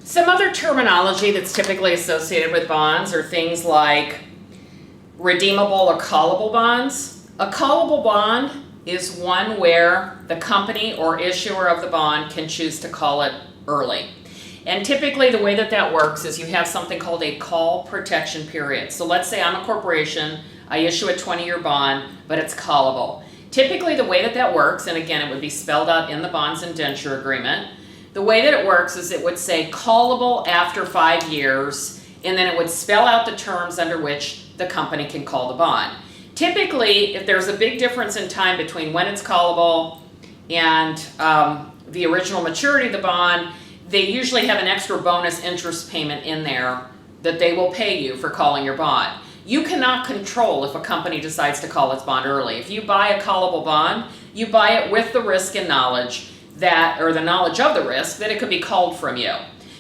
Some other terminology that's typically associated with bonds are things like redeemable or callable bonds. A callable bond is one where the company or issuer of the bond can choose to call it early. And typically the way that that works is you have something called a call protection period. So let's say I'm a corporation, I issue a 20-year bond, but it's callable. Typically the way that that works, and again it would be spelled out in the bonds indenture agreement, the way that it works is it would say callable after 5 years, and then it would spell out the terms under which the company can call the bond. Typically, if there's a big difference in time between when it's callable and the original maturity of the bond, they usually have an extra bonus interest payment in there that they will pay you for calling your bond. You cannot control if a company decides to call its bond early. If you buy a callable bond, you buy it with the risk and knowledge that, or the knowledge of the risk, that it could be called from you.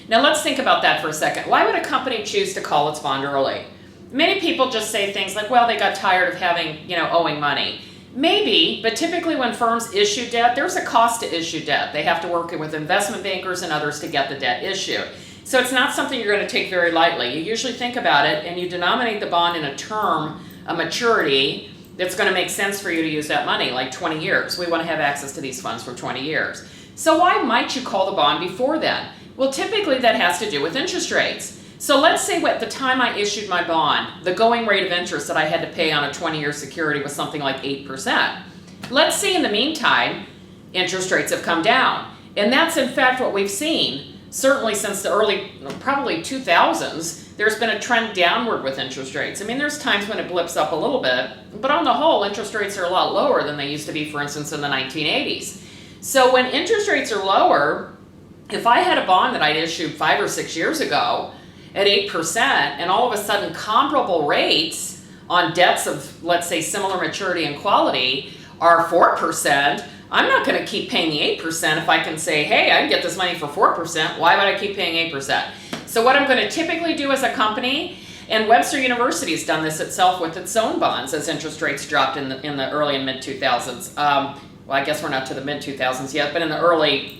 Now let's think about that for a second. Why would a company choose to call its bond early? Many people just say things like, well, they got tired of having, owing money. Maybe, but typically when firms issue debt, there's a cost to issue debt. They have to work with investment bankers and others to get the debt issued. So it's not something you're going to take very lightly. You usually think about it and you denominate the bond in a term, a maturity, that's going to make sense for you to use that money, like 20 years. We want to have access to these funds for 20 years. So why might you call the bond before then? Well, typically that has to do with interest rates. So let's say at the time I issued my bond, the going rate of interest that I had to pay on a 20-year security was something like 8%. Let's say in the meantime, interest rates have come down. And that's in fact what we've seen. Certainly since the early, probably 2000s, there's been a trend downward with interest rates. I mean, there's times when it blips up a little bit, but on the whole, interest rates are a lot lower than they used to be, for instance, in the 1980s. So when interest rates are lower, if I had a bond that I'd issued 5 or 6 years ago at 8%, and all of a sudden comparable rates on debts of, let's say, similar maturity and quality are 4%, I'm not going to keep paying the 8% if I can say, hey, I can get this money for 4%. Why would I keep paying 8%? So what I'm going to typically do as a company, and Webster University has done this itself with its own bonds as interest rates dropped in the early and mid-2000s. Well, I guess we're not to the mid-2000s yet, but in the early,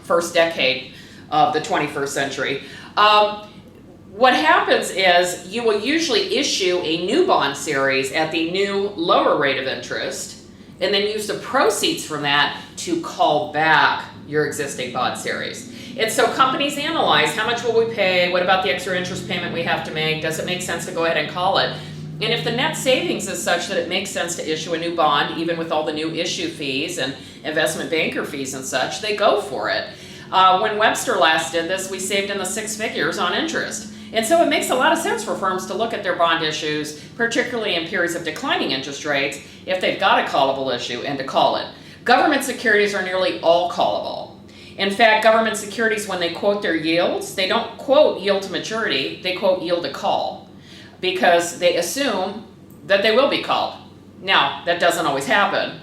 first decade of the 21st century. What happens is you will usually issue a new bond series at the new lower rate of interest, and then use the proceeds from that to call back your existing bond series. And so companies analyze, how much will we pay? What about the extra interest payment we have to make? Does it make sense to go ahead and call it? And if the net savings is such that it makes sense to issue a new bond, even with all the new issue fees and investment banker fees and such, they go for it. When Webster last did this, we saved in the 6 figures on interest. And so it makes a lot of sense for firms to look at their bond issues, particularly in periods of declining interest rates, if they've got a callable issue, and to call it. Government securities are nearly all callable. In fact, government securities, when they quote their yields, they don't quote yield to maturity, they quote yield to call, because they assume that they will be called. Now, that doesn't always happen,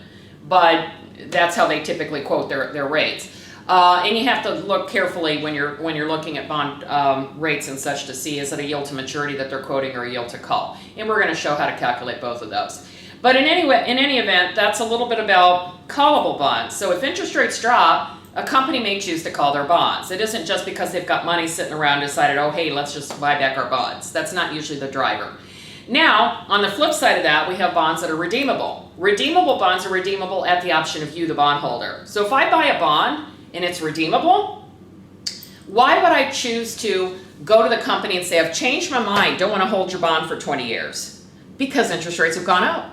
but that's how they typically quote their rates. And you have to look carefully when you're looking at bond rates and such to see, is it a yield to maturity that they're quoting or a yield to call? And we're going to show how to calculate both of those. But in any event, that's a little bit about callable bonds. So if interest rates drop, a company may choose to call their bonds. It isn't just because they've got money sitting around and decided, oh, hey, let's just buy back our bonds. That's not usually the driver. Now, on the flip side of that, we have bonds that are redeemable. Redeemable bonds are redeemable at the option of you, the bondholder. So if I buy a bond and it's redeemable, why would I choose to go to the company and say, I've changed my mind, don't want to hold your bond for 20 years? Because interest rates have gone up.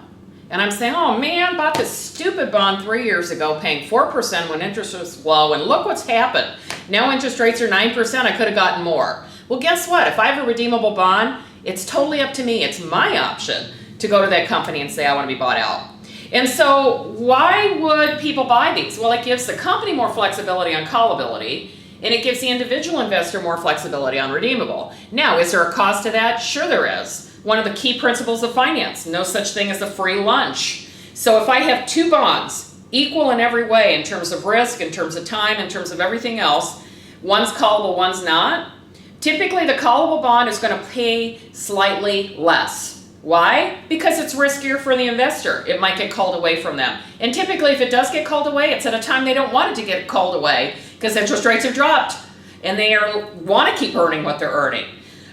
And I'm saying, oh man, bought this stupid bond 3 years ago paying 4% when interest was low, and look what's happened. Now interest rates are 9%, I could have gotten more. Well, guess what? If I have a redeemable bond, it's totally up to me. It's my option to go to that company and say, I want to be bought out. And so why would people buy these? Well, it gives the company more flexibility on callability, and it gives the individual investor more flexibility on redeemable. Now, is there a cost to that? Sure there is. One of the key principles of finance, no such thing as a free lunch. So if I have 2 bonds, equal in every way in terms of risk, in terms of time, in terms of everything else, one's callable, one's not, typically the callable bond is going to pay slightly less. Why? Because it's riskier for the investor. It might get called away from them. And typically if it does get called away, it's at a time they don't want it to get called away because interest rates have dropped. and they want to keep earning what they're earning.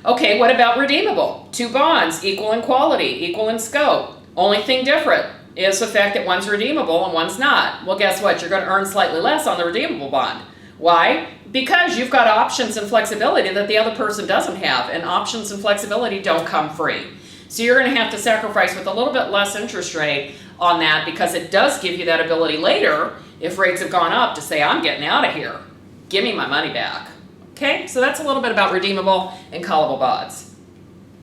Okay, what about redeemable? 2 bonds, equal in quality, equal in scope. Only thing different is the fact that one's redeemable and one's not. Well, guess what? You're going to earn slightly less on the redeemable bond. Why? Because you've got options and flexibility that the other person doesn't have, and options and flexibility don't come free. So you're going to have to sacrifice with a little bit less interest rate on that, because it does give you that ability later, if rates have gone up, to say, I'm getting out of here. Give me my money back. Okay, so that's a little bit about redeemable and callable bonds.